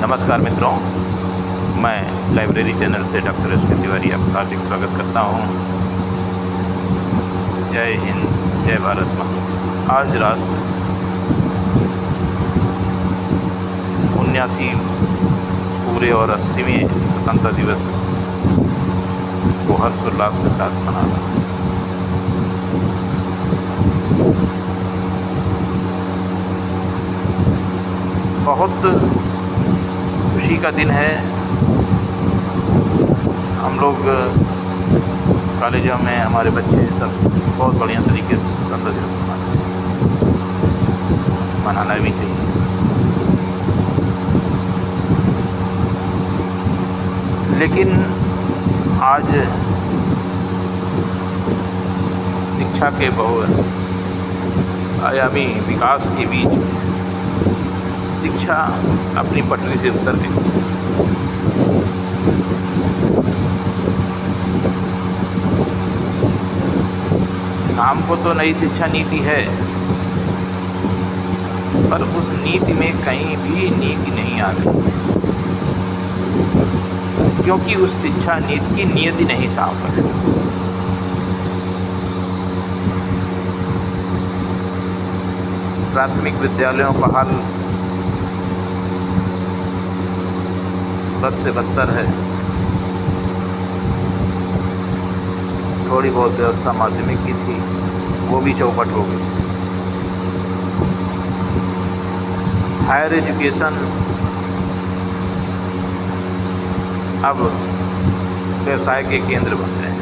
नमस्कार मित्रों, मैं लाइब्रेरी चैनल से डॉक्टर एस के तिवारी आपका हार्दिक स्वागत करता हूँ। जय हिंद, जय भारत माँ। आज राष्ट्र 79 पूरे और 80वें स्वतंत्रता दिवस को हर्षोल्लास के साथ मना रहा है। बहुत खुशी का दिन है। हम लोग कॉलेजों में हमारे बच्चे सब बहुत बढ़िया तरीके से स्वतंत्रता दिवस मनाते हैं, मनाना भी चाहिए। लेकिन आज शिक्षा के बहुआयामी विकास के बीच शिक्षा अपनी पटरी से उतर गई। नाम को तो नई शिक्षा नीति है, पर उस नीति में कहीं भी नीति नहीं आ रही, क्योंकि उस शिक्षा नीति की नियति नहीं साफ है। प्राथमिक विद्यालयों का हाल बद से बदतर है। थोड़ी बहुत व्यवस्था माध्यमिक की थी, वो भी चौपट हो गई। हायर एजुकेशन अब व्यवसाय के केंद्र बन रहे हैं।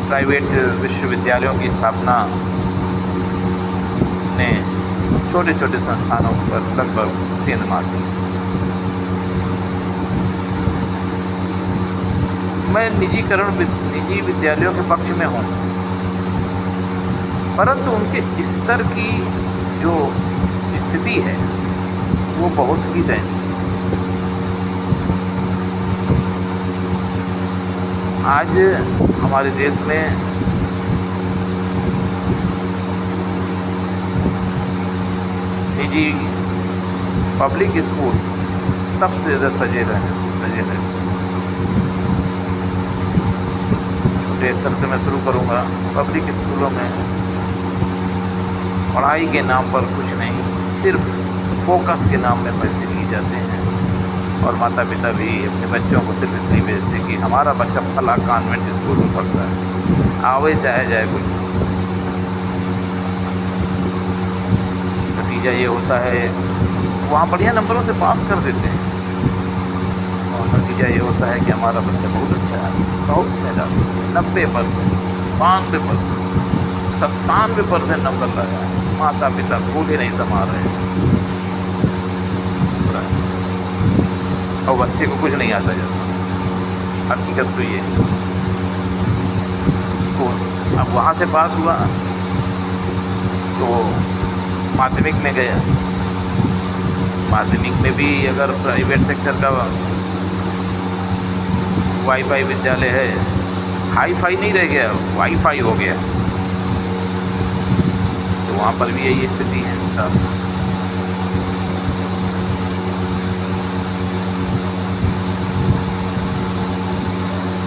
प्राइवेट विश्वविद्यालयों की स्थापना ने छोटे छोटे संस्थानों पर लगभग सेंध मार दी। मैं निजी विद्यालयों के पक्ष में हूँ, परंतु उनके स्तर की जो स्थिति है वो बहुत ही दयनीय। आज हमारे देश में निजी पब्लिक स्कूल सबसे ज़्यादा सजे रहे। छोटे स्तर से मैं शुरू करूँगा। पब्लिक स्कूलों में पढ़ाई के नाम पर कुछ नहीं, सिर्फ फोकस के नाम में पैसे लिए जाते हैं, और माता पिता भी अपने बच्चों को सिर्फ इसलिए भेजते कि हमारा बच्चा फला कॉन्वेंट स्कूल में पढ़ता है, आवे चाहे जाए कुछ। नतीजा ये होता है वहाँ बढ़िया नंबरों से पास कर देते हैं, और नतीजा ये होता है कि हमारा बच्चा बहुत अच्छा है, बहुत मेहनत, 90%, 92%, 97% नंबर लाया है। माता पिता भूले नहीं संभाल रहे हैं, और बच्चे को कुछ नहीं आता जाता। हकीकत तो ये है। तो अब वहाँ से पास हुआ तो माध्यमिक में गया। माध्यमिक में भी अगर प्राइवेट सेक्टर का वाईफाई विद्यालय है, हाई फाई नहीं रह गया, वाईफाई हो गया, तो वहाँ पर भी यही स्थिति है।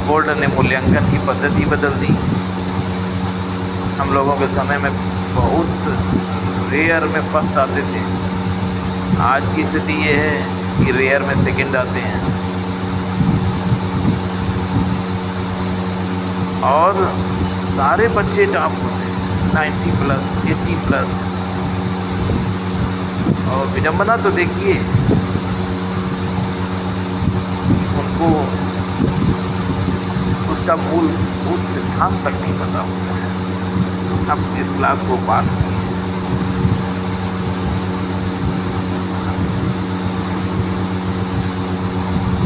बोर्ड ने मूल्यांकन की पद्धति बदल दी। हम लोगों के समय में बहुत रेयर में फर्स्ट आते थे, आज की स्थिति ये है कि रेयर में सेकंड आते हैं, और सारे बच्चे टॉप होते हैं, 90+, 80+। और विडंबना तो देखिए, उनको उसका मूलभूत सिद्धांत तक नहीं पता होता है। अब जिस क्लास को पास किए,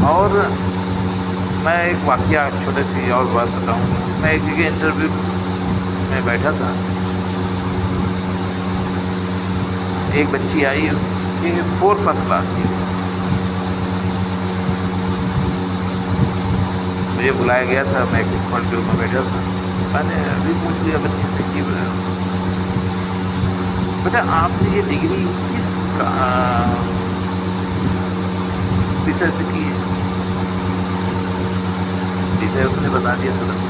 और मैं एक वाकया छोटे सी और बात बताऊँ। मैं एक जगह इंटरव्यू में बैठा था, एक बच्ची आई, उसकी 4 फर्स्ट क्लास थी। मुझे बुलाया गया था, मैं एक एक्सपर्ट के रूप में बैठा था। मैंने अभी पूछ लिया बच्चे से कि बेटा आपने ये डिग्री किस विषय से की है? विषय उसने बता दिया तुरंत।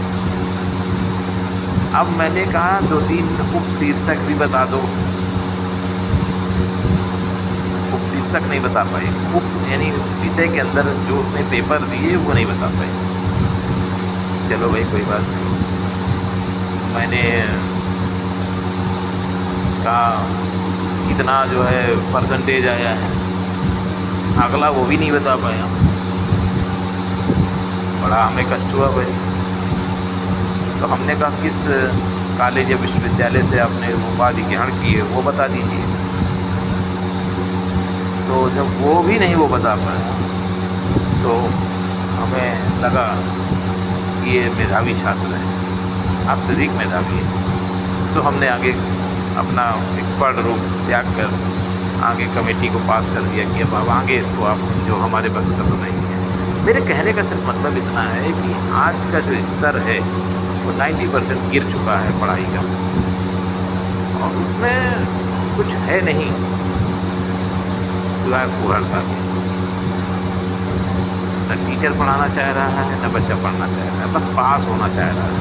अब मैंने कहा 2-3 उपशीर्षक भी बता दो। उपशीर्षक नहीं बता पाई, यानी विषय के अंदर जो उसने पेपर दिए वो नहीं बता पाई। चलो भाई कोई बात नहीं। मैंने कहा कितना जो है परसेंटेज आया है, अगला वो भी नहीं बता पाया। बड़ा हमें कष्ट हुआ भाई। तो हमने कहा किस कॉलेज या विश्वविद्यालय से आपने उपाधि ग्रहण की है वो बता दीजिए। तो जब वो भी नहीं वो बता पाया तो हमें लगा कि ये मेधावी छात्र है, अत्यधिक मेधावी है। तो हमने आगे अपना एक्सपर्ट रूप त्याग कर आगे कमेटी को पास कर दिया कि अब आगे इसको आप समझो, हमारे बस का तो नहीं है। मेरे कहने का सिर्फ मतलब इतना है कि आज का जो स्तर है वो 90% गिर चुका है पढ़ाई का, और उसमें कुछ है नहीं सिवाय फूहड़ता के। न टीचर पढ़ाना चाह रहा है, न बच्चा पढ़ना चाह रहा है, बस पास होना चाह रहा है।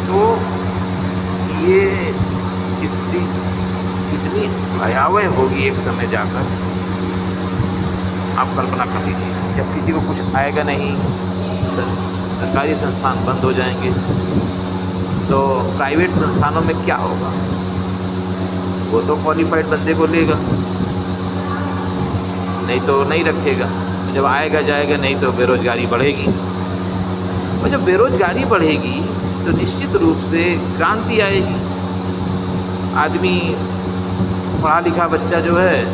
तो ये स्थिति कितनी भयावह होगी एक समय जाकर, आप कल्पना कर लीजिए। जब किसी को कुछ आएगा नहीं, सरकारी संस्थान बंद हो जाएंगे, तो प्राइवेट संस्थानों में क्या होगा? वो तो क्वालिफाइड बंदे को लेगा, नहीं तो नहीं रखेगा। जब आएगा जाएगा, नहीं तो बेरोजगारी बढ़ेगी, और जब बेरोजगारी बढ़ेगी तो निश्चित रूप से क्रांति आएगी। आदमी पढ़ा लिखा बच्चा जो है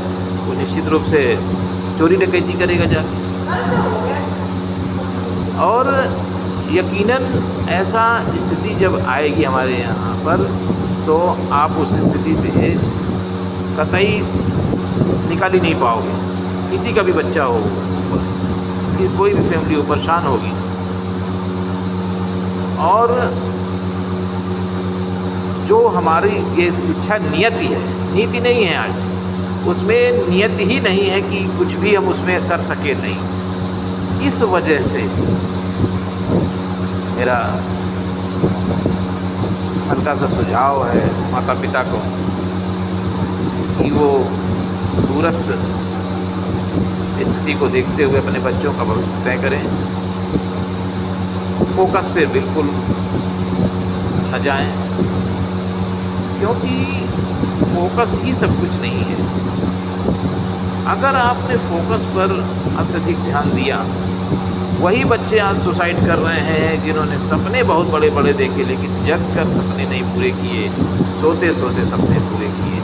वो निश्चित रूप से चोरी डकैती करेगा जाके, और यकीनन ऐसा स्थिति जब आएगी हमारे यहाँ पर, तो आप उस स्थिति से कतई निकाल ही नहीं पाओगे। किसी का भी बच्चा हो, कोई भी फैमिली हो, परेशान होगी। और जो हमारी ये शिक्षा नियति है, नीति नहीं है आज, उसमें नियत ही नहीं है कि कुछ भी हम उसमें कर सके नहीं। इस वजह से मेरा हल्का सा सुझाव है माता पिता को कि वो दूरस्थ स्थिति को देखते हुए अपने बच्चों का भविष्य तय करें। फोकस पे बिल्कुल न जाएं, क्योंकि फोकस ही सब कुछ नहीं है। अगर आपने फोकस पर अत्यधिक ध्यान दिया, वही बच्चे आज सुसाइड कर रहे हैं जिन्होंने सपने बहुत बड़े बड़े देखे लेकिन जग कर सपने नहीं पूरे किए, सोते सोते सपने पूरे किए।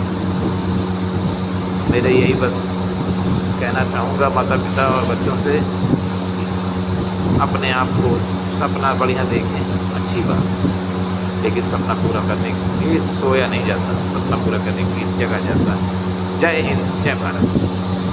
मेरे यही बस कहना चाहूँगा माता पिता और बच्चों से, अपने आप को सपना बढ़िया देखें, अच्छी बात, लेकिन सपना पूरा करने के लिए सोया नहीं जाता, सपना पूरा करने के लिए जगा जाता है। जय हिंद, जय भारत।